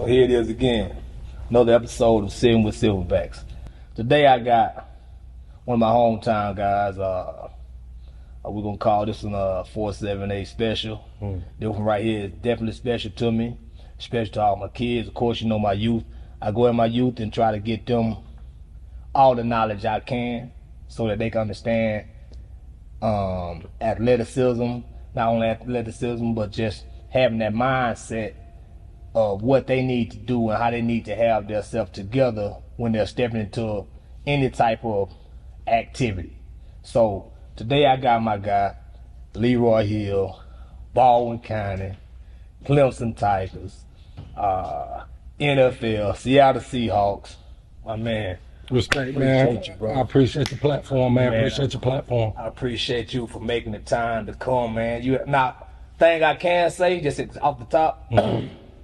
So here it is again, another episode of Sitting with SilverBaX. Today I got one of my hometown guys. We're gonna call this one a 478 special. This one right here is definitely special to me, special to all my kids. Of course, you know my youth. I go in my youth and try to get them all the knowledge I can so that they can understand athleticism, not only athleticism, but just having that mindset of what they need to do and how they need to have themselves together when they're stepping into any type of activity. So today I got my guy, Leroy Hill, Baldwin County, Clemson Tigers, NFL, Seattle Seahawks, my man. Respect, man. Appreciate you, bro. I appreciate the platform, man. Appreciate your platform. I appreciate you for making the time to come, man. Thing I can say, just off the top,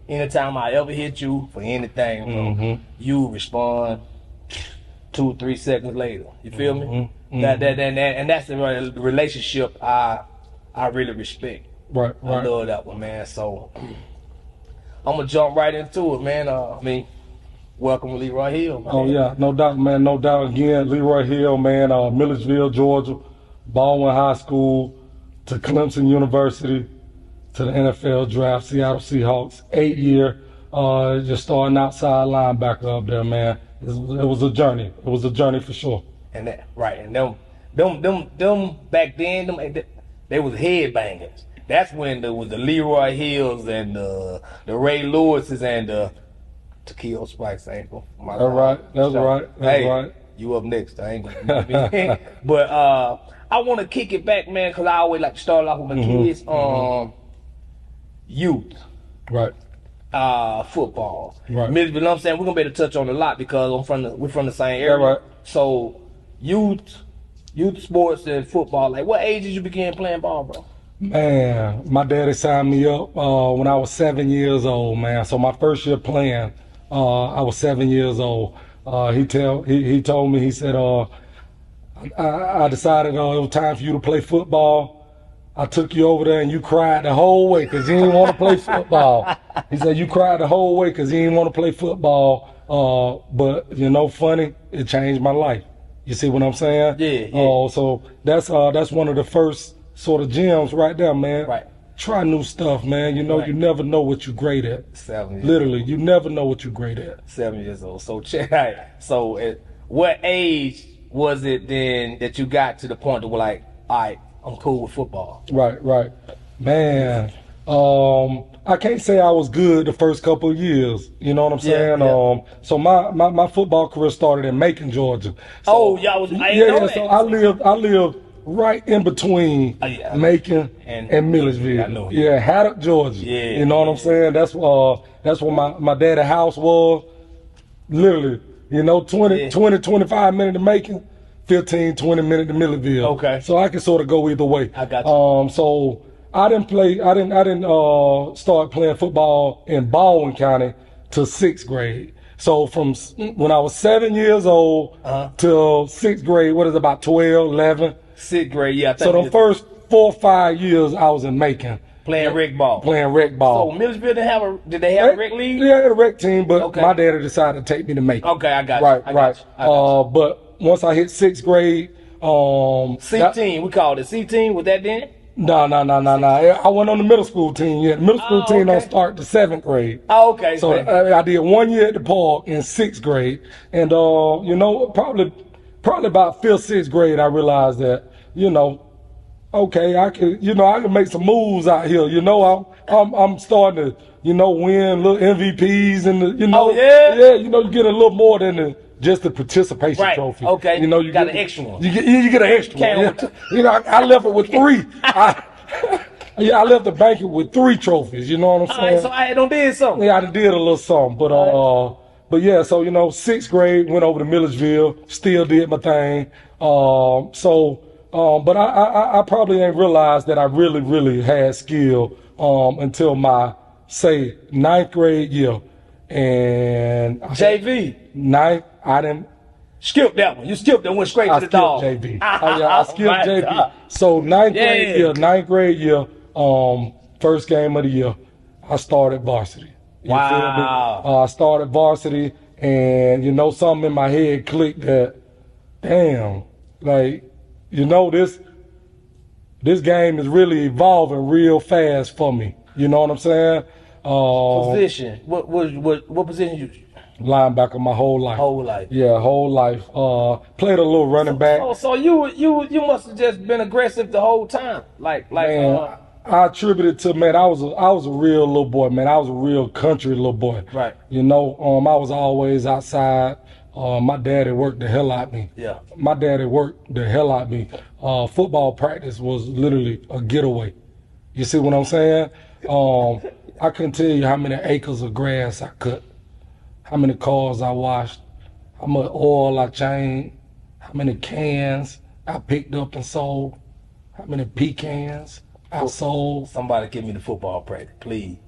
anytime I ever hit you for anything, bro, you respond 2-3 seconds later. You feel me? And that's the relationship I really respect. Right. I love that one, man. So I'm gonna jump right into it, man. Welcome Leroy Hill, man. Oh yeah, no doubt, man. No doubt. Again, Leroy Hill, man. Milledgeville, Georgia, Baldwin High School to Clemson University to the NFL draft, Seattle Seahawks, 8-year. Just starting outside linebacker up there, man. It was a journey. It was a journey for sure. And that right, and them back then, they was headbangers. That's when there was the Leroy Hills and the Ray Lewises and the Tequila Spikes. That's right. That's right. You up next? I ain't gonna. But I want to kick it back, man, because I always like to start off with my kids. Youth. Right. Football. Right. You know what I'm saying? We're gonna be able to touch on a lot because we're from the same area. Yeah, right. So youth sports and football. Like, what age did you begin playing ball, bro? Man, my daddy signed me up when I was 7 years old, man. So my first year playing, I was 7 years old. He told me, he said, I decided it was time for you to play football. I took you over there and you cried the whole way because you didn't want to play football. He said, you cried the whole way because you didn't want to play football. But, funny, it changed my life. You see what I'm saying? Yeah. So that's one of the first sort of gems right there, man. Right. Try new stuff, man. You never know what you're great at. 7 years. Literally, you never know what you're great at. 7 years old. So So at what age was it then that you got to the point that we're like, all right, I'm cool with football? Right. Man, I can't say I was good the first couple of years. You know what I'm saying? Yeah. So my football career started in Macon, Georgia. So, y'all was. I didn't know that. So I lived right in between Macon and Milledgeville. I know. Yeah, Haddock, Georgia. Yeah. You know what I'm saying? That's where my daddy's house was. Literally, 25 minutes to Macon, 15, 20 minutes to Milledgeville. Okay. So I can sort of go either way. I got you. So I didn't start playing football in Baldwin County till 6th grade. So from when I was 7 years old till 6th grade, about 12, 11? 6th grade, yeah. So the first 4 or 5 years I was in Macon. Playing rec ball. So Milledgeville did they have a rec league? Yeah, a rec team, but my daddy decided to take me to Macon. Okay, I got you. Right. But once I hit 6th grade, C-team, we called it C-team. Was that then? No. I went on the middle school team. Yeah, the middle school team don't start to 7th grade. Oh, okay. So I did 1 year at the park in 6th grade, and probably about 5th, 6th grade, I realized that okay, I can make some moves out here. I'm starting to win little MVPs and you get a little more than just the participation trophy. Okay. You got an extra one. You get an extra one. Yeah. I left it with 3. I left the banquet with 3 trophies. You know what I'm saying? All right, so I done did something. Yeah, I done did a little something, but yeah. So 6th grade, went over to Milledgeville, still did my thing. But I probably ain't realized that I really, really had skill until my 9th grade year, and JV. 9th, I didn't skip that one. You skipped that, went straight to the dog. JV. I skipped JV. So 9th grade year, first game of the year, I started varsity. You feel me? I started varsity, and you know, something in my head clicked that, damn, like, you know, this game is really evolving real fast for me. You know what I'm saying? Position. What position you? Linebacker my whole life. Whole life. Yeah, whole life. Played a little running back. So you must have just been aggressive the whole time. Man, I attribute it to, man, I was a real little boy, man. I was a real country little boy. Right. You know, I was always outside. My daddy worked the hell out of me. Yeah. My daddy worked the hell out of me. Football practice was literally a getaway. You see what I'm saying? I couldn't tell you how many acres of grass I cut, how many cars I washed, how much oil I changed, how many cans I picked up and sold, how many pecans I sold. Somebody give me the football practice, please.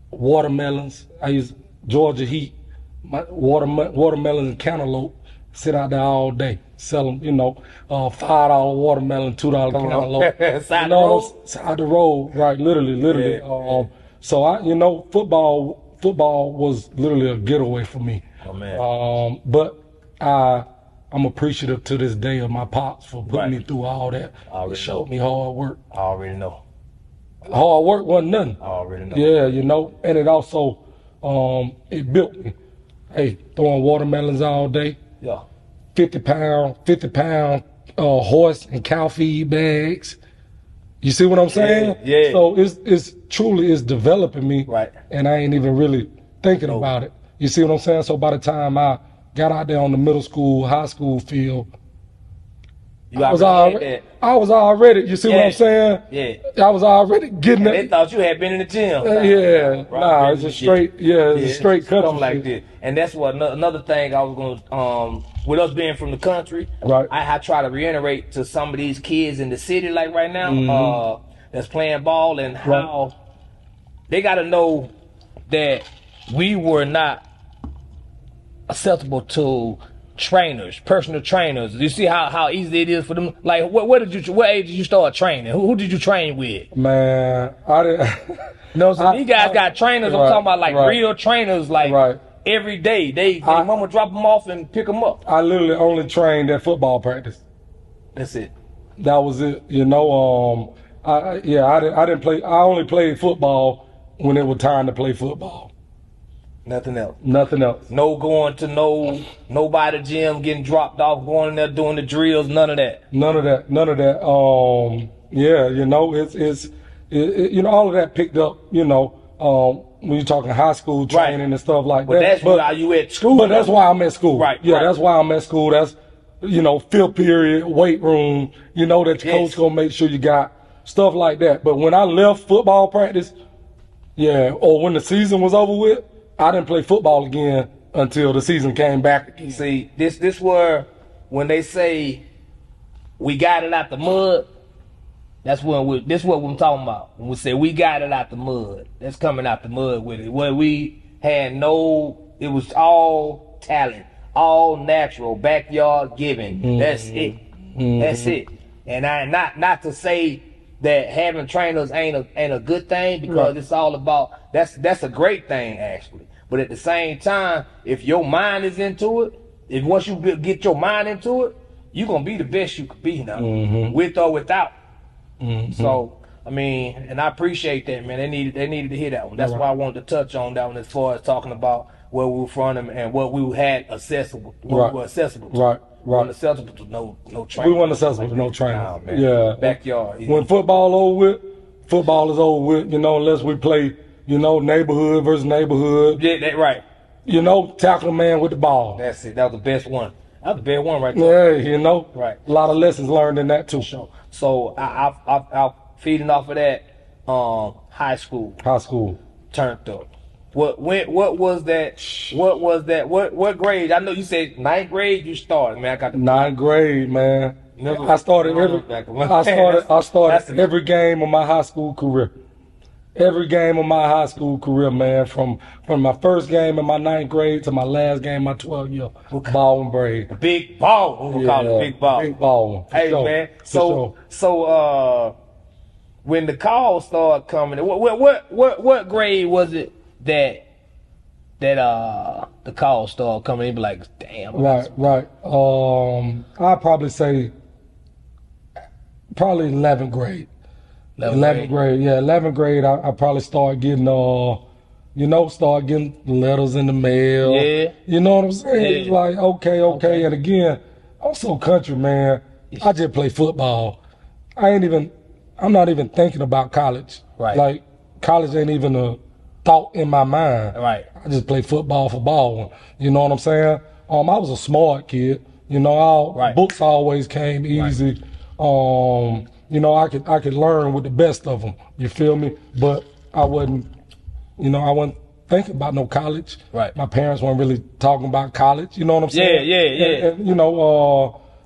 Watermelons. I used Georgia heat. My watermelons and cantaloupe. Sit out there all day, sell them. You know, $5 watermelon, $2 cantaloupe. Side the road, right? Literally. Yeah. So I, you know, football was literally a getaway for me. Oh man. But I'm appreciative to this day of my pops for putting me through all that. It showed me hard work. I already know. Hard work wasn't nothing. I already know. Yeah, you know, and it also it built me. Hey, throwing watermelons all day. Yeah. 50 pound horse and cow feed bags. You see what I'm saying? Yeah. So it's truly developing me. Right. And I ain't even really thinking about it. You see what I'm saying? So by the time I got out there on the middle school, high school field, I was already, you see what I'm saying? Yeah. I was already getting it. They thought you had been in the gym. It's a straight, it's a straight cut. Something like this. And that's what another thing I was going to, with us being from the country, right? I try to reiterate to some of these kids in the city, like right now, that's playing ball, and how they got to know that we were not acceptable to trainers, personal trainers. You see how easy it is for them. Like, what age did you start training? Who did you train with? Man, I didn't. No, so these guys got trainers. I'm talking about like real trainers, like every day. They mama drop them off and pick them up. I literally only trained at football practice. That's it. That was it. You know, I didn't play. I only played football when it was time to play football. Nothing else. Nothing else. No going to nobody gym, getting dropped off, going in there doing the drills. None of that. None of that. Yeah, you know, it's you know, all of that picked up. You know, when you're talking high school training and stuff like that. That's why you at school. But that's why I'm at school. Right. Yeah, that's why I'm at school. That's, you know, field period, weight room. You know that your coach gonna make sure you got stuff like that. But when I left football practice, or when the season was over with, I didn't play football again until the season came back again. See, this where when they say we got it out the mud, this what I'm talking about. When we say we got it out the mud, that's coming out the mud with it. Where we had it was all talent, all natural, backyard giving. That's it. That's it. And I not to say that having trainers ain't a good thing, because it's all about that's a great thing actually. But at the same time, if your mind is into it, if once you get your mind into it, you're gonna be the best you could be now, with or without. So I mean, and I appreciate that, man. They needed to hear that one. That's why I wanted to touch on that one as far as talking about where we were from and what we had accessible, what we were accessible to. Right. We weren't accessible to no training. We weren't accessible to no training. Nah, man. Yeah. Backyard. When football is over with, you know, unless we play, you know, neighborhood versus neighborhood. Yeah, that right. You know, tackle a man with the ball. That's it. That was the best one. That was the best one right there. Yeah, you know. Right. A lot of lessons learned in that too. So I feeding off of that, high school. High school. Turned up. What was that? What grade? I know you said 9th grade you started, man. I got the 9th grade, man. I started every game of my high school career. Every game of my high school career, man, from my first game in my 9th grade to my last game, my 12th year, ball and braid. The big ball, we call it big ball. Big ball. Hey, man. So when the calls started coming, what grade was it that that the calls start coming in, be like, damn. Right. I'd probably say probably 11th grade. 11th grade, yeah. 11th grade, I probably start getting, start getting letters in the mail. Yeah. You know what I'm saying? Yeah. It's like, okay. And again, I'm so country, man. I just play football. I'm not even thinking about college. Right. Like, college ain't even a thought in my mind. Right. I just play football for ball. You know what I'm saying? I was a smart kid. Books always came easy. Right. I could learn with the best of them. You feel me? But I wasn't thinking about no college. Right. My parents weren't really talking about college. You know what I'm saying? Yeah.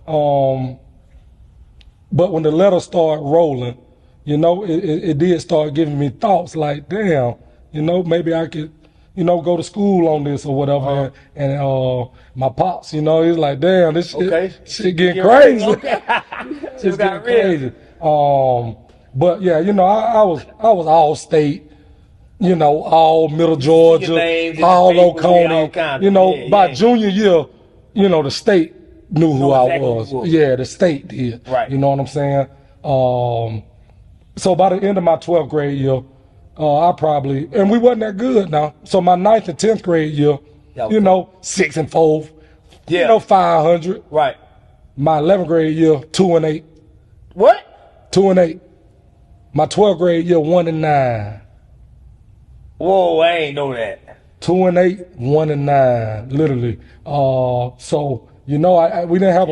And, but when the letters started rolling, it did start giving me thoughts like, damn, maybe I could, go to school on this or whatever. Uh-huh. And my pops, he's like, damn, this shit getting crazy. It's getting crazy. But yeah, I was all state, all middle Georgia, all Oconee. By junior year, the state knew who I was. Yeah, the state did. Right. You know what I'm saying? So by the end of my 12th grade year, and we wasn't that good now. So my 9th and 10th grade year, 6 and 4, 500. Right. My 11th grade year, 2 and 8. What? 2 and 8. My 12th grade year, 1 and 9. Whoa, I ain't know that. 2 and 8, 1 and 9, literally. So we didn't have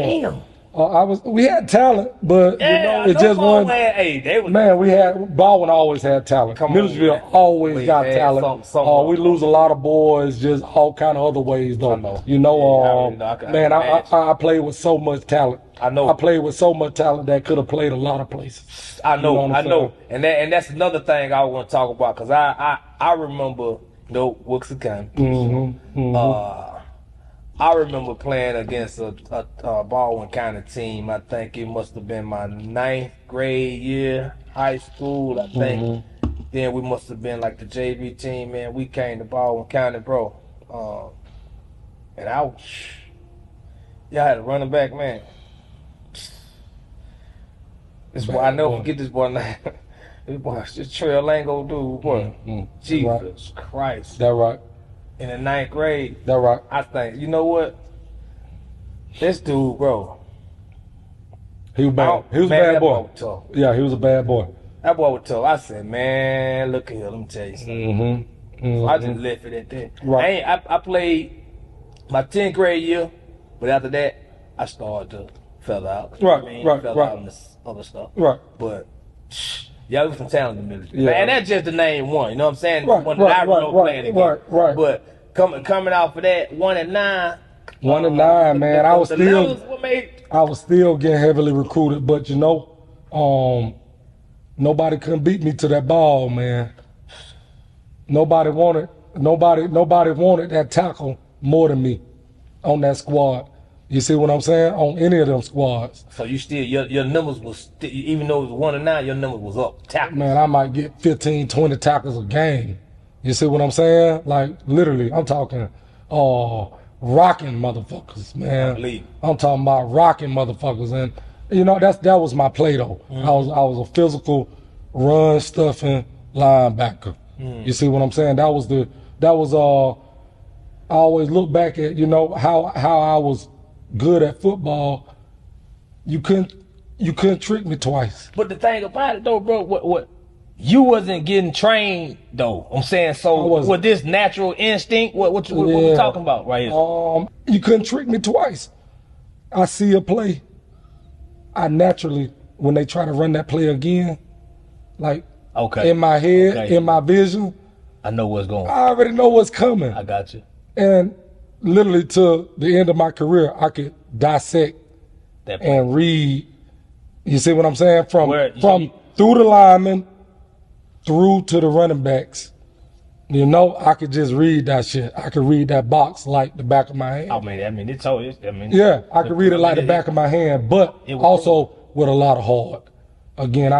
we had talent, but it just wasn't. Baldwin always had talent. Millersville always got talent. We lose a lot of boys, just all kind of other ways though. I played with so much talent. I know. I played with so much talent that could have played a lot of places. I know. And that's another thing I want to talk about, because I remember Wooksy County. I remember playing against a Baldwin County team. I think it must have been my 9th grade year, high school, I think. Then we must have been like the JV team, man. We came to Baldwin County, bro. And y'all had a running back, man. This boy, I never forget this boy name. This Trail Lango dude, boy. Jesus Christ. That right. In the 9th grade, that right. I think, you know what? This dude, bro. He was bad. He was a bad boy. Yeah, he was a bad boy. That boy was tough. I said, man, look at here, let me tell you something. So I just left it at that. Right. I played my 10th grade year, but after that, I started to fell out. Right. Fell out on this other stuff. Right. But y'all was some talent in the military. Yeah. And that's just the name one, you know what I'm saying? Right, One that I remember playing again. Right. But coming off of that, 1 and 9. 1 and 9, man. I was still getting heavily recruited, but nobody couldn't beat me to that ball, man. Nobody wanted that tackle more than me on that squad. You see what I'm saying? On any of them squads. So you still, your numbers was, even though it was 1 and 9, your numbers was up. Tackles. Man, I might get 15, 20 tackles a game. You see what I'm saying? Like, literally, I'm talking rocking motherfuckers, man. I'm talking about rocking motherfuckers. And, that was my play, though. I was a physical, run-stuffing linebacker. You see what I'm saying? I always look back at, how I was good at football. You couldn't trick me twice. But the thing about it though, bro, what you wasn't getting trained though. I'm saying, so with this natural instinct, what we talking about right here? You couldn't trick me twice. I see a play. I naturally, when they try to run that play again, like in my head, in my vision, I know what's going on. I already know what's coming. I got you. And literally to the end of my career, I could dissect and read. You see what I'm saying? From through the linemen through to the running backs. I could just read that shit. I could read that box like the back of my hand. Yeah, I could read it like the back of my hand, but also with a lot of heart. Again,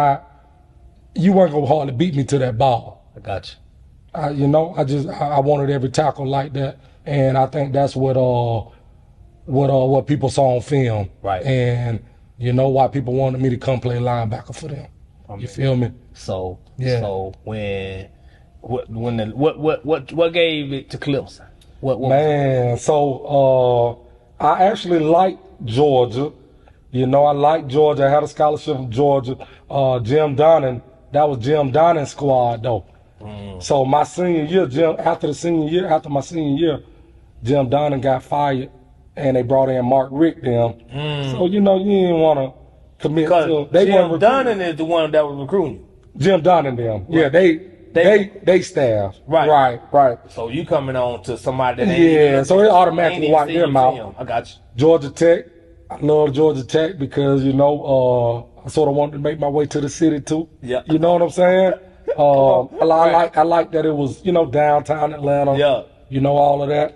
you weren't gonna hardly beat me to that ball. I got you. I wanted every tackle like that, and I think that's what people saw on film, Right. And why people wanted me to come play linebacker for them. You feel me? So Yeah. So what gave it to Clemson? What Man, so I actually liked Georgia. I liked Georgia. I had a scholarship from Georgia. Jim Donnan, that was Jim Donnan's squad though. So my senior year, after my senior year, Jim Donnan got fired, and they brought in Mark Richt them. So you didn't want to commit to. Jim Donnan is the one that was recruiting. Jim Donnan them, yeah, they staff. Right. So you coming on to somebody that ain't so it automatically wiped them out. I got you. Georgia Tech, I love Georgia Tech because I sort of wanted to make my way to the city too. Yeah. You know what I'm saying? I like that it was downtown Atlanta. Yeah. All of that.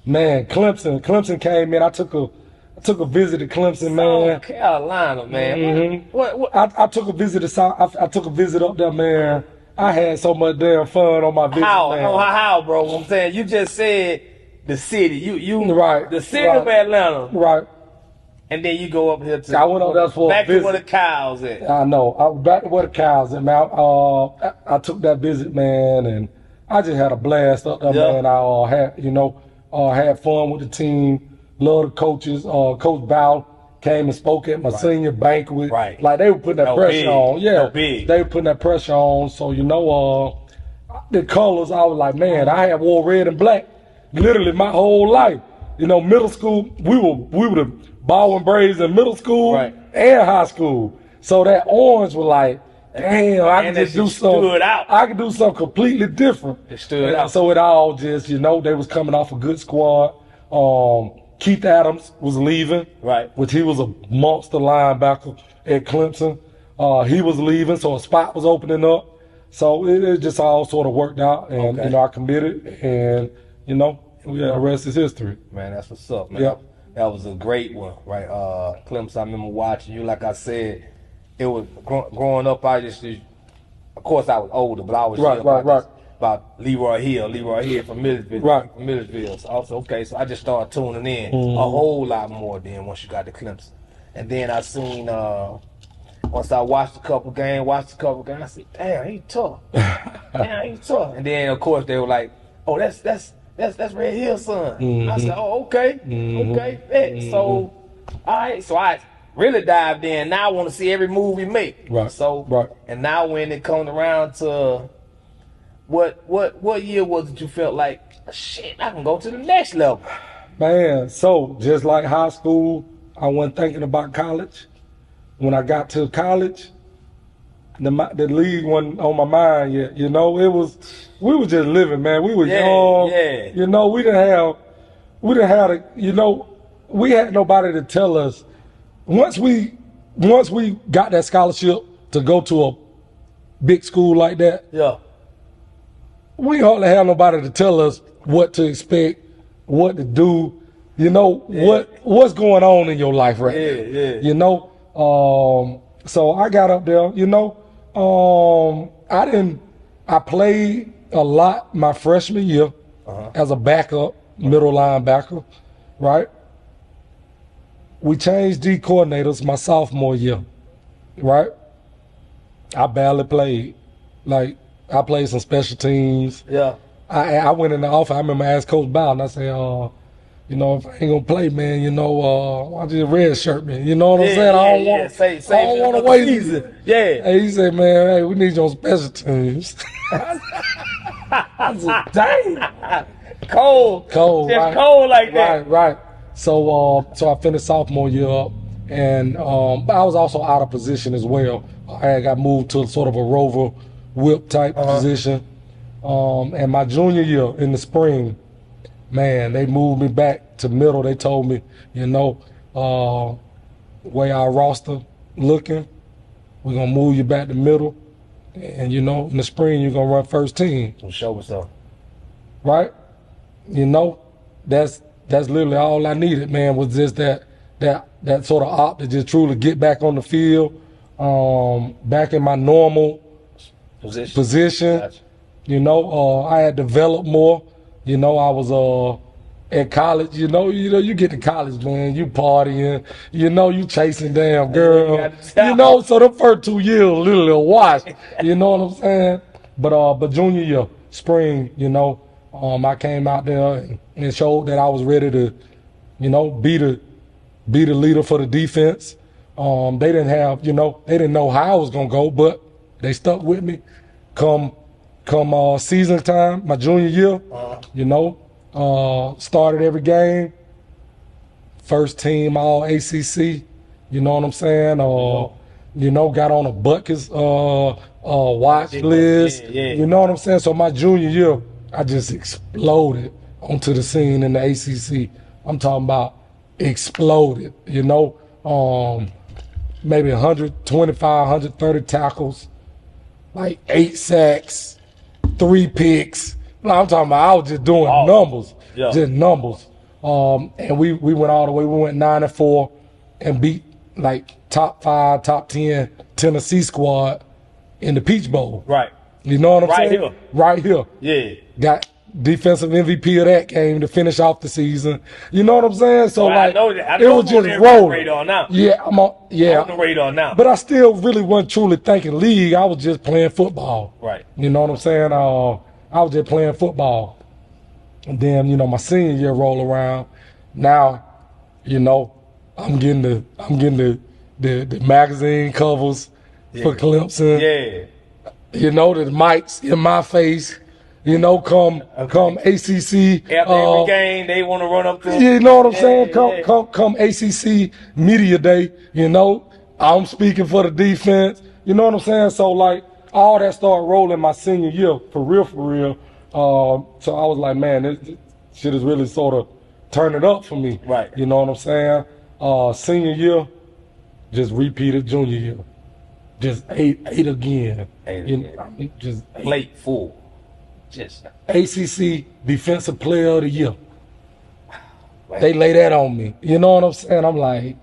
Man, Clemson came in. I took a visit to Clemson, man. South Carolina, man. Mm-hmm. What? I took a visit to South. I took a visit up there, man. I had so much damn fun on my visit. How, bro? I'm saying you just said the city. You right. The city of Atlanta. Right. And then you go up here to. I went up there for back a visit. to where the cows at. I know. I was back to where the cows at, man. I took that visit, man, and I just had a blast up there, man. I had fun with the team. Love the coaches. Coach Bow came and spoke at my senior banquet. Right. Like they were putting that pressure on. Yeah. Big. They were putting that pressure on. So the colors, I was like, man, I had wore red and black literally my whole life. Middle school, we were the ball and braids in middle school and high school. So that orange was like, damn, I can just do something. I can do something completely different. It stood out. So it all just, they was coming off a good squad. Keith Adams was leaving, which he was a monster linebacker at Clemson. He was leaving, so a spot was opening up. So it just all sort of worked out, and I committed, and the rest is history. Man, that's what's up, man. Yep. That was a great one, right? Clemson, I remember watching you. Like I said, it was growing up. Of course, I was older, but I was about Leroy Hill from Millersville. From Millersville. So also, so I just started tuning in a whole lot more then once you got to Clemson. And then I seen, once I watched a couple games, I said, damn, he's tough. And then, of course, they were like, oh, that's Red Hill's son. I said, oh, okay. Bet. So, all right. So I really dived in. Now I want to see every move he make. And now when it comes around to what year was it you felt like, shit, I can go to the next level? Man, so just like high school, I wasn't thinking about college. When I got to college, the league wasn't on my mind yet. We were just living, man. We were young. Yeah. We had nobody to tell us. Once we got that scholarship to go to a big school like that, we hardly had nobody to tell us what to expect, what to do, what's going on in your life right now. So I got up there, I played a lot my freshman year as a backup, middle linebacker, right? We changed D coordinators my sophomore year, right? I barely played. Like, I played some special teams. I went in the office. I remember I asked Coach Bowden, I said, if I ain't gonna play, man, why don't you red shirt me? You know what I'm saying? I don't want to waste it. Hey, he said, man, hey, we need you on special teams. I said, dang. Cold. Just right? Cold like that. Right. So I finished sophomore year up, and but I was also out of position as well. I had got moved to sort of a rover whip type position. And my junior year in the spring, man, they moved me back to middle. They told me, way our roster looking, we're gonna move you back to middle, and in the spring you're gonna run first team. Show us up. Right? That's literally all I needed, man, was just that sort of op to just truly get back on the field, back in my normal Position. Gotcha. You know, I had developed more. You know, I was at college. You know, you get to college, man. You partying. You know, you chasing damn girl. You know, so the first 2 years a little wash. You know what I'm saying? But junior year, spring, you know, I came out there and showed that I was ready to, you know, be the leader for the defense. They didn't have, you know, they didn't know how I was gonna go, but they stuck with me. Come season time, my junior year, you know, started every game. First team all ACC, you know what I'm saying? You know, got on a Buckets watch list. Yeah. You know what I'm saying? So my junior year, I just exploded onto the scene in the ACC. I'm talking about exploded, you know. Maybe 125, 130 tackles, like 8 sacks, 3 picks. No, I'm talking about I was just doing numbers, just numbers. And we went all the way. We went 9-4 and beat like top 5, top 10 Tennessee squad in the Peach Bowl. Right. You know what I'm saying? Here. Right here. Yeah. Got defensive MVP of that game to finish off the season. You know what I'm saying? So like, I know that. It was just rolling. Radar now. Yeah, I'm on the radar now. But I still really wasn't truly thinking league. I was just playing football. Right. You know what I'm saying? I was just playing football. And then, you know, my senior year roll around. Now, you know, I'm getting the magazine covers for Clemson. Yeah. You know, the mics in my face. You know, come ACC. After every game, they want to run up to. You know what I'm saying? Come ACC Media Day. You know, I'm speaking for the defense. You know what I'm saying? So like, all that started rolling my senior year, for real. So I was like, man, this shit is really sort of turning up for me. Right. You know what I'm saying? Senior year, just repeated junior year. Just eight again. Just eight. Late full. Just ACC Defensive Player of the Year. They lay that on me. You know what I'm saying? I'm like,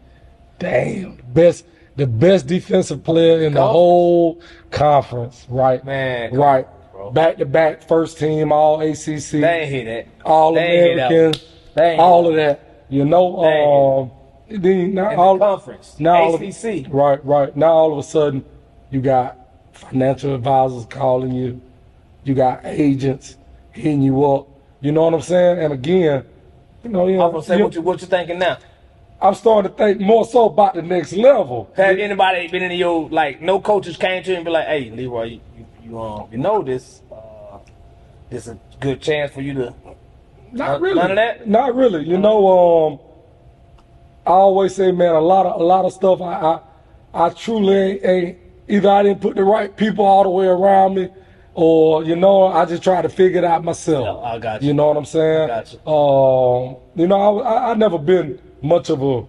damn, the best defensive player in the whole conference, right? Man, right. Back-to-back first team, all ACC. They ain't hear that. All Americans, all of that. You know, conference, ACC. Right. Now all of a sudden, you got financial advisors calling you. You got agents hitting you up. You know what I'm saying? And again, I'm gonna say what you thinking now. I'm starting to think more so about the next level. Have anybody been in your, like, no coaches came to you and be like, hey, Leroy, you know this is a good chance for you to. Not really. None of that. Not really. You know, I always say, man, a lot of stuff. I truly ain't. Either I didn't put the right people all the way around me, or, you know, I just try to figure it out myself. I got you. You know what I'm saying? I got you. You know, I never been much of a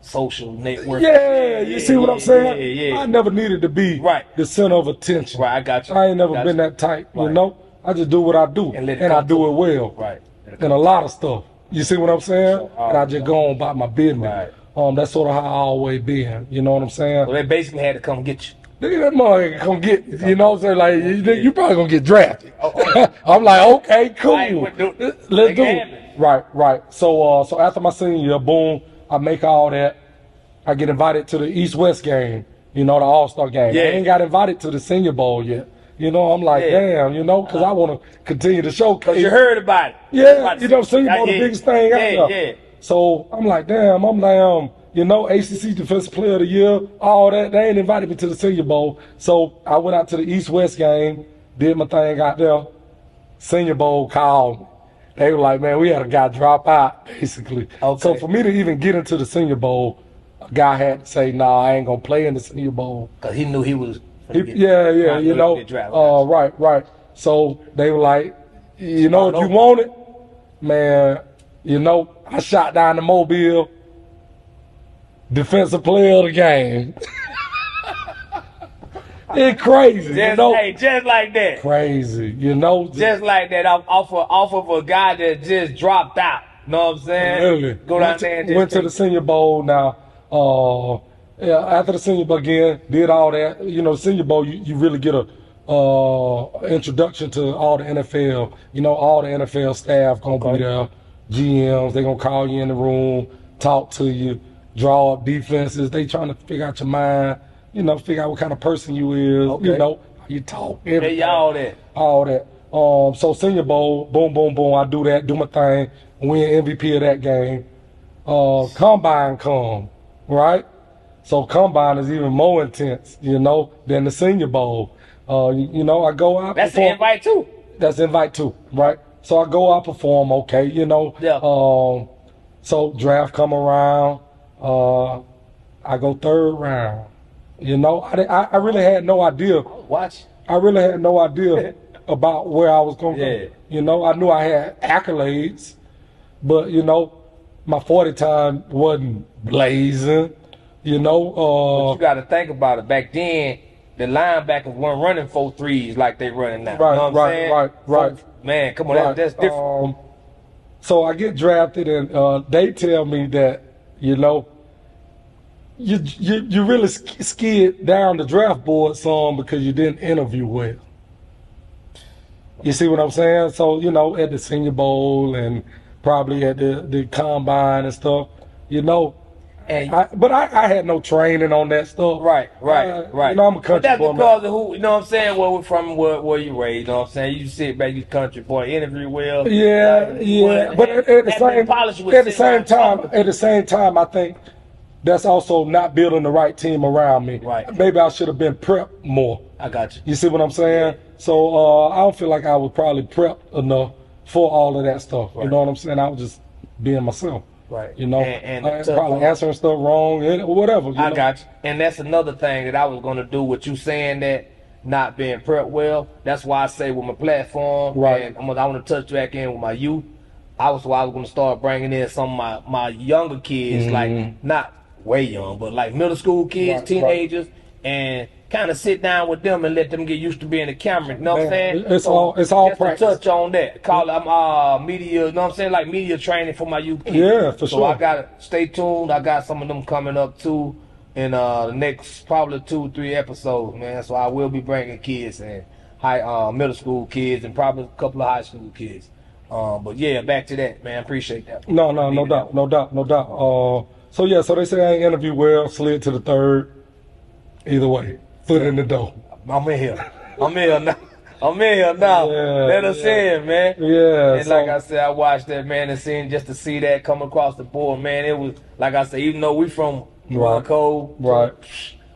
social network. Yeah, you see what I'm saying? Yeah. I never needed to be the center of attention. Right, I got you. I ain't never been that type, you know? I just do what I do, and I do it well. Right. And a lot of stuff. You see what I'm saying? And I just go on about my business. Right. That's sort of how I always been. You know what I'm saying? Well, they basically had to come get you. That motherfucker come get you. You know what I'm saying? Like, you probably gonna get drafted. I'm like, okay, cool. Let's do it. Right. So after my senior year, boom, I make all that. I get invited to the East-West game, you know, the All-Star game. Yeah. I ain't got invited to the Senior Bowl yet. You know, I'm like, damn, you know, because I want to continue to showcase. Because you heard about it. Yeah, you know, Senior Bowl, the biggest thing out there. Yeah. So I'm like, damn, you know, ACC Defensive Player of the Year, all that. They ain't invited me to the Senior Bowl. So I went out to the East-West game, did my thing out there. Senior Bowl called me. They were like, man, we had a guy drop out, basically. Okay. So for me to even get into the Senior Bowl, a guy had to say, nah, I ain't going to play in the Senior Bowl. Because he knew he was... you know. Right. So they were like, you know, if you want it, man, you know, I shot down the Mobile Defensive Player of the game. It's crazy, you know. Hey, just like that. Crazy, you know. Just like that, off of a guy that just dropped out. Know what I'm saying? Really. Go down there and just went to the Senior Bowl now. Yeah, after the Senior Bowl again, did all that. You know, the Senior Bowl, you really get a introduction to all the NFL. You know, all the NFL staff gonna be there. GMs, they gonna call you in the room, talk to you, draw up defenses. They trying to figure out your mind. You know, figure out what kind of person you is. You know, how you talk. Everything. All that. All that. So Senior Bowl, boom, boom, boom. I do that, do my thing, win MVP of that game. Combine come, right? So Combine is even more intense, you know, than the Senior Bowl. You know, I go out. That's the invite too. That's the invite too, right? So I go out, perform, okay, you know. Yeah. So draft come around. I go third round. You know, I really had no idea. Watch. I really had no idea about where I was going to go. You know, I knew I had accolades, but, you know, my 40 time wasn't blazing, you know. But you got to think about it. Back then, the linebackers weren't running 4.3s like they running now. Right, you know what I'm saying? Right. Man, come on, that's different. So I get drafted, and they tell me that, you know, you really skid down the draft board some because you didn't interview well. You see what I'm saying? So, you know, at the Senior Bowl and probably at the Combine and stuff, you know. But I had no training on that stuff. Right. You know, I'm a country boy. But that's because of who, you know what I'm saying, where we're from, where you raised, you know what I'm saying? You sit back, you country boy, interview well. Yeah. But at the same time, I think that's also not building the right team around me. Right. Maybe I should have been prepped more. I got you. You see what I'm saying? So I don't feel like I was probably prepped enough for all of that stuff. Right. You know what I'm saying? I was just being myself. Right. You know, and probably answering stuff wrong, whatever. I got you. And that's another thing that I was going to do with you saying that, not being prepped well. That's why I say with my platform, and I want to touch back in with my youth. I was going to start bringing in some of my younger kids, like not way young, but like middle school kids, teenagers, and kind of sit down with them and let them get used to being the camera. You know what I'm saying? It's all practice. To touch on that. Call them media, you know what I'm saying? Like media training for my youth kids. Yeah, for sure. So I got to stay tuned. I got some of them coming up too in the next probably 2-3 episodes, man. So I will be bringing kids and middle school kids and probably a couple of high school kids. But yeah, back to that, man. Appreciate that. No doubt. So they say I ain't interview well, slid to the third. Either way, foot in the door. I'm in here now. Let us in, man. Yeah. And like I said, I watched that, man, and seeing just to see that come across the board, man. It was like I said, even though we from Cold,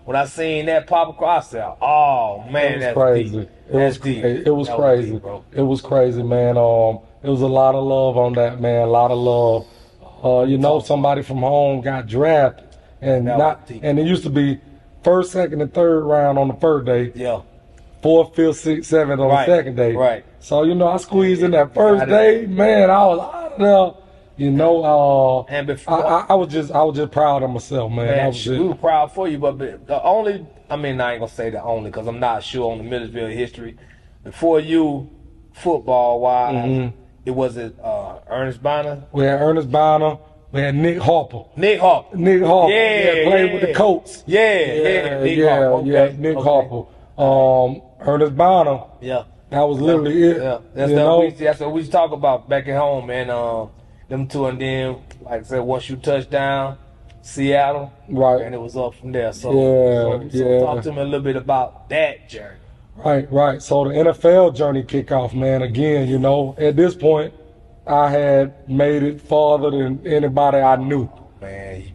when I seen that pop across, I said, "Oh man, that's crazy. Deep. That's deep. It was crazy, bro. It was crazy, man. It was a lot of love on that, man. A lot of love. You know, somebody from home got drafted, and it used to be first, second, and third round on the first day. Yeah. Fourth, fifth, sixth, seventh on the second day. Right. So, you know, I squeezed in that first day, man. I was out of there. You know, and before, I was just proud of myself, man. We were proud for you, but the only, I ain't gonna say the only, because I'm not sure on the Millersville history. Before you, football wise, it was Ernest Bonner. We had Ernest Bonner. We had Nick Harper. Nick Harper. Yeah, played with the Colts. Nick Harper. Ernest Bonner. Yeah. That was literally it. Yeah. That's what we talk about back at home, man. Them two, and then, like I said, once you touch down, Seattle, and it was up from there. So talk to me a little bit about that journey. Right. So the NFL journey kick off, man. Again, you know, at this point, I had made it farther than anybody I knew. Man,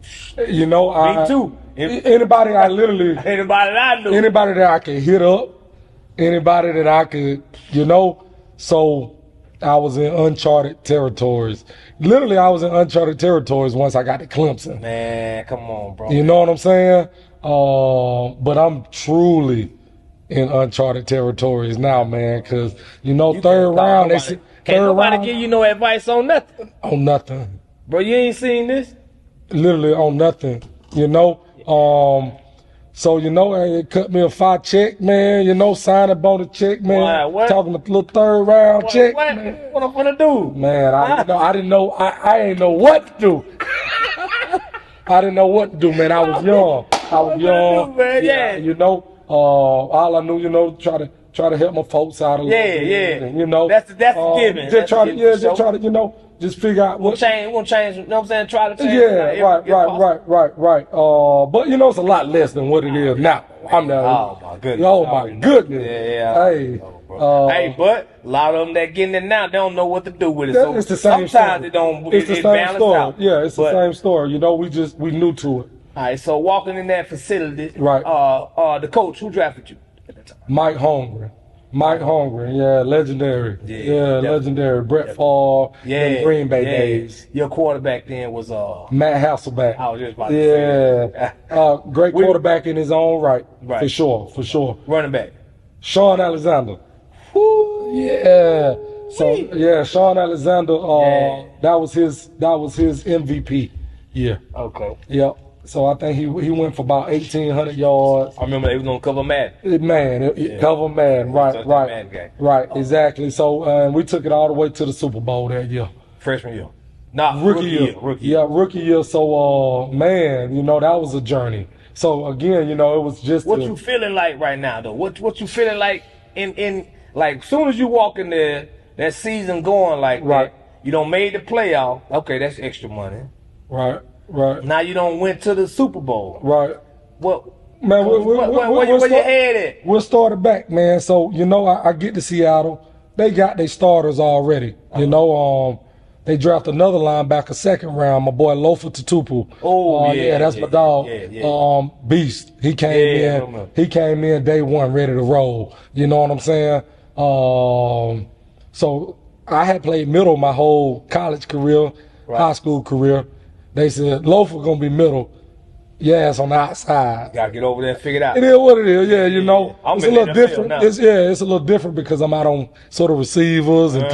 you know, me too. Anybody I knew, anybody that I could hit up, anybody that I could, you know. So I was in uncharted territories. Literally, I was in uncharted territories once I got to Clemson. Man, come on, bro. You know what I'm saying? But I'm truly in uncharted territories now, man. Because you know, third round, can't nobody give you no advice on nothing. On nothing, bro. You ain't seen this? Literally on nothing. You know. So, you know, it cut me a 5 check, man. You know, sign up on the check, man. What? Talking a little third round check. Man. What I'm gonna do? Man, I didn't know. I ain't know what to do. I didn't know what to do, man. I was young. I was young, man. Yeah. you know. All I knew, you know, try to help my folks out a little bit. And, you know, that's a given. Just try to, you know, just figure out what change. You know what I'm saying? Try to change. Yeah, right. But you know, it's a lot less than what it is now. I'm not. Oh my goodness. Oh my goodness. Yeah. Hey, but a lot of them that getting it now, they don't know what to do with it. So it's the same sometimes story. it don't. It's the same story. Out. Yeah, it's the same story. You know, we new to it. All right. So walking in that facility, right? The coach who drafted you at that time? Mike Holmgren, yeah, legendary. Yeah, legendary. Brett Favre, in Green Bay days. Your quarterback then was Matt Hasselbeck. I was just about to say. Great quarterback in his own right. For sure. Running back. Sean Alexander. Woo. Yeah. So Sean Alexander. That was his MVP. Yeah. Okay. Yep. So I think he went for about 1,800 yards. I remember they was on Cover Madden. Cover Madden, right, exactly. So we took it all the way to the Super Bowl that year. Freshman year. Rookie year. Yeah, rookie year. So man, you know, that was a journey. So again, you know, it was just what you feeling like right now though. What you feeling like in like soon as you walk in there, that season going like that, you don't made the playoff. Okay, that's extra money. Right. Now you don't went to the Super Bowl. Right. What? Man, where your head at? We'll start it back, man. So, you know, I get to Seattle. They got their starters already. You know, they drafted another linebacker second round, my boy Lofa Tutupu. That's my dog. Beast. He came in day one ready to roll. You know what I'm saying? So I had played middle my whole college career, high school career. They said, Lofa gonna be middle. Yes, on the outside. Gotta get over there and figure it out. It is what it is, you know. It's a little different. It's a little different because I'm out on sort of receivers and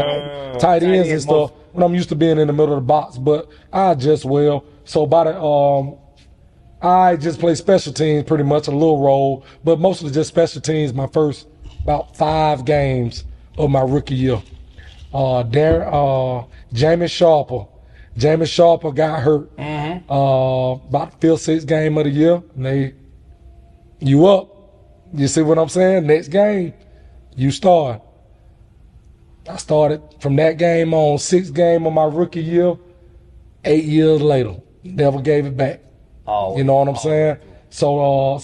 tight ends and stuff when I'm used to being in the middle of the box, but I adjust well. So I just play special teams pretty much, a little role, but mostly just special teams my first about 5 games of my rookie year. James Sharper got hurt about the 5th, 6th game of the year. And you up. You see what I'm saying? Next game, you start. I started from that game on, 6th game of my rookie year, 8 years later. Never gave it back. You know what I'm saying? So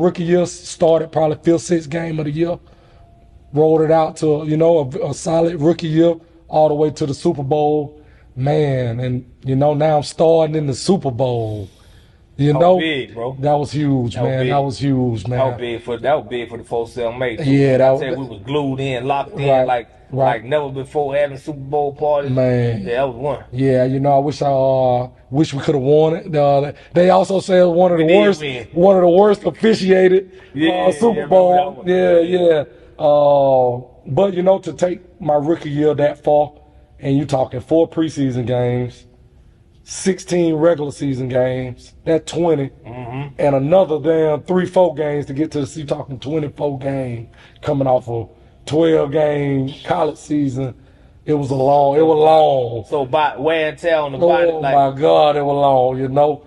rookie year started probably 5th, 6th game of the year. Rolled it out to, you know, a solid rookie year all the way to the Super Bowl. Man, and you know, now I'm starting in the Super Bowl. You know, big, bro. That was huge, man. That was huge, man. That was big for the 4-7 mate. Yeah, we was glued in, locked in, like never before, having Super Bowl parties. Man, yeah, that was one. Yeah, you know, I wish we could have won it. They also said one of the worst officiated Super Bowl. Yeah. But you know, to take my rookie year that far. And you talking 4 preseason games, 16 regular season games, that's 20, and another damn 3-4 games to get to you talking 24 games coming off of 12-game college season. It was long. So by wear and tear on the body. Oh my God, it was long, you know.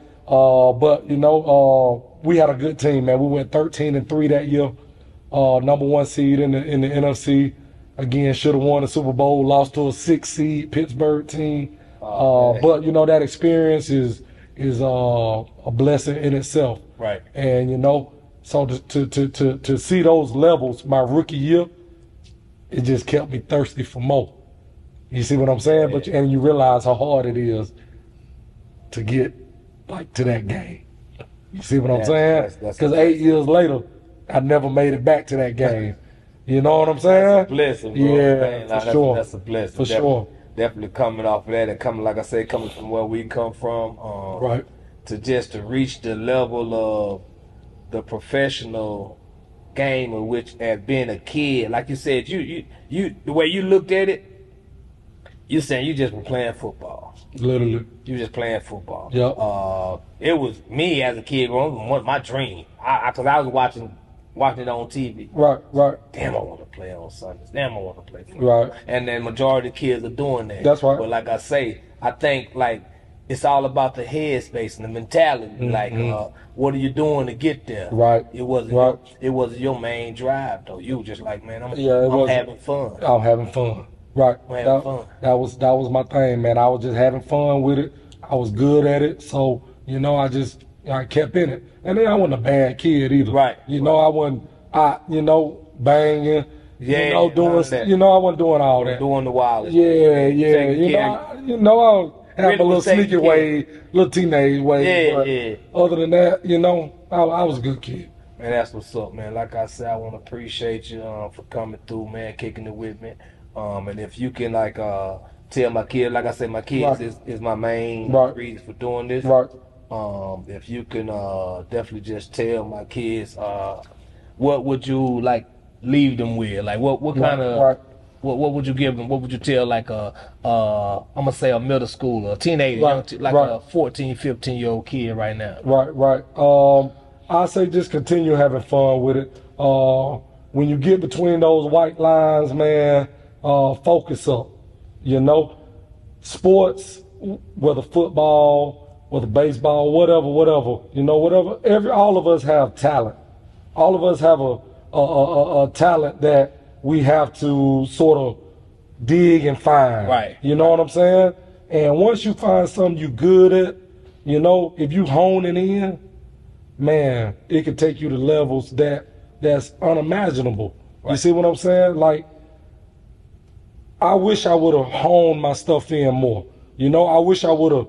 But you know, we had a good team, man. We went 13-3 that year, number 1 seed in the NFC. Again, should have won the Super Bowl, lost to a 6th seed Pittsburgh team. But you know, that experience is a blessing in itself. Right. And you know, so to see those levels my rookie year, it just kept me thirsty for more. You see what I'm saying? But and you realize how hard it is to get like to that game. You see what I'm saying? Because 8 years later, I never made it back to that game. You know what I'm saying? That's a blessing, bro. Yeah, for sure. That's a blessing. For sure. Definitely coming off of that and coming, like I say, coming from where we come from. To reach the level of the professional game of which as being a kid, like you said, you the way you looked at it, you saying you just were playing football. Literally. You just playing football. Yep. It was me as a kid growing up, my dream. Because I was watching it on TV. Right. Damn, I want to play on Sundays. Damn, I want to play football. Right. And then majority of kids are doing that. That's right. But like I say, I think like it's all about the headspace and the mentality. Like, what are you doing to get there? Right. It wasn't Right. it wasn't your main drive though. You were just like, man, I'm was having fun. I'm having fun. Right. I'm having fun. That was my thing, man. I was just having fun with it. I was good at it, so I kept in it. And then I wasn't a bad kid either. Right. I wasn't banging. Yeah, doing. I wasn't doing all that. Doing the wildest. Yeah. I have a little sneaky way, little teenage way. But other than that, I was a good kid. Man, that's what's up, man. Like I said, I want to appreciate you for coming through, man, kicking it with me. And if you can, tell my kids, like I said, my kids is my main reason for doing this. Right. If you can definitely just tell my kids, what would you leave them with? Like what kind of what would you give them? What would you tell I'm gonna say a middle schooler, a teenager, a 14, 15-year-old kid right now? Right. I say just continue having fun with it. When you get between those white lines, man, focus up. Sports, whether football, whether baseball, whatever. All of us have talent. All of us have a talent that we have to sort of dig and find. Right. You know what I'm saying? And once you find something you good at, if you hone it in, man, it can take you to levels that's unimaginable. Right. You see what I'm saying? Like, I wish I would have honed my stuff in more. I wish I would have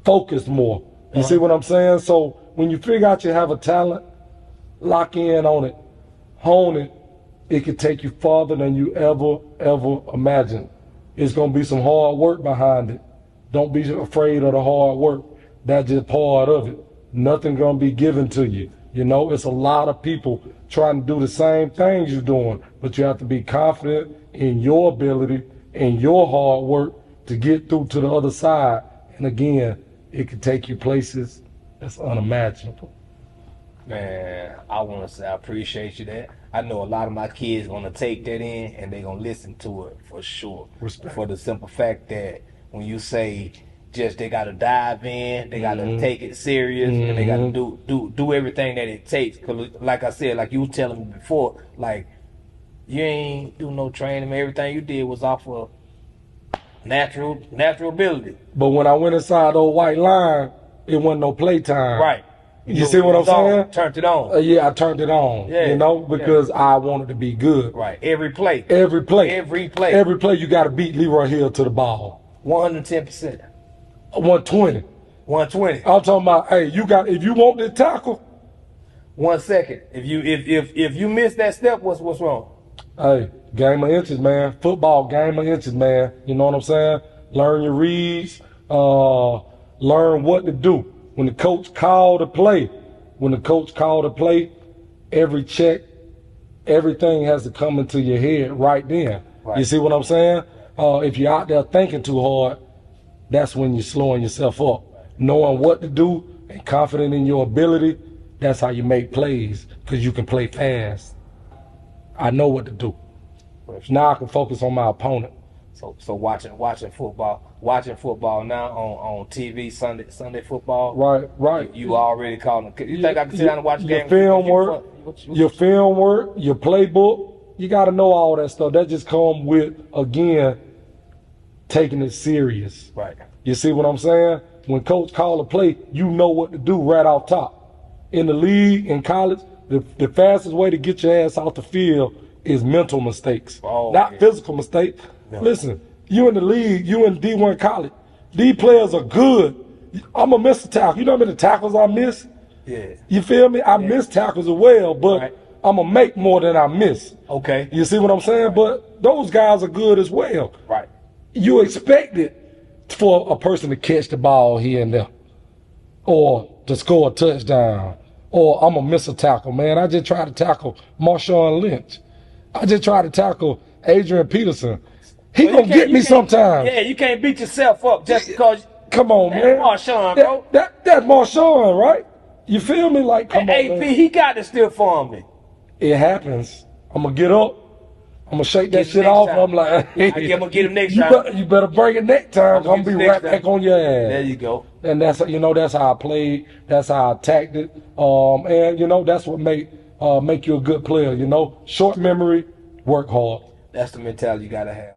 focused more. You see what I'm saying? So when you figure out you have a talent, lock in on it, hone it. It could take you farther than you ever imagined. It's going to be some hard work behind it. Don't be afraid of the hard work. That's just part of it. Nothing going to be given to you. It's a lot of people trying to do the same things you're doing, but you have to be confident in your ability and your hard work to get through to the other side. And again, it can take you places that's unimaginable. Man, I want to say I appreciate you that. I know a lot of my kids going to take that in and they're going to listen to it for sure. Respect. For the simple fact that when you say just they got to dive in, they got to take it serious, and they got to do everything that it takes. Because like I said, like you was telling me before, like you ain't do no training. Everything you did was off of natural ability. But when I went inside those white line, it wasn't no playtime. Right. You see what I'm saying? Turned it on. Yeah, I turned it on. Yeah. Because I wanted to be good. Right. Every play. Every play, you got to beat Leroy Hill to the ball. 110%. 120. 120. I'm talking about, hey, if you want this tackle. 1 second. If you miss that step, what's wrong? Hey, game of inches, man. Football, game of inches, man. You know what I'm saying? Learn your reads. Learn what to do. When the coach called a play, every check, everything has to come into your head right then. Right. You see what I'm saying? If you're out there thinking too hard, that's when you're slowing yourself up. Knowing what to do and confident in your ability, that's how you make plays, because you can play fast. I know what to do. Now I can focus on my opponent. So watching football now on TV, Sunday football. Right. You already calling. You think I can sit down and watch the game? Your film work, your playbook. You got to know all that stuff. That just comes with, again, taking it serious. Right. You see what I'm saying? When coach call a play, you know what to do right off top. In the league, in college, the fastest way to get your ass off the field is mental mistakes, not physical mistakes. No. Listen, you in the league, you in D1 college. These players are good. I'm going to miss a tackle. You know how many tackles I miss? Yeah. You feel me? I miss tackles as well, but I'm going to make more than I miss. Okay. You see what I'm saying? Right. But those guys are good as well. Right. You expect it for a person to catch the ball here and there, or to score a touchdown, or I'm going to miss a tackle, man. I just tried to tackle Marshawn Lynch. I just tried to tackle Adrian Peterson. He gonna get me sometimes. Yeah, you can't beat yourself up just because. Come on, man. Marshawn, bro. That's Marshawn, right? You feel me? Like, come on, AP, man. he got to still farm me. It happens. I'm gonna get up. I'm gonna shake that Get him shit next off. time. I'm like, I'm gonna get him next time. You better bring it next time. I'm I'm gonna be right back on your ass. There you go. And that's that's how I played. That's how I attacked it. And that's what make you a good player. Short memory, work hard. That's the mentality you gotta have.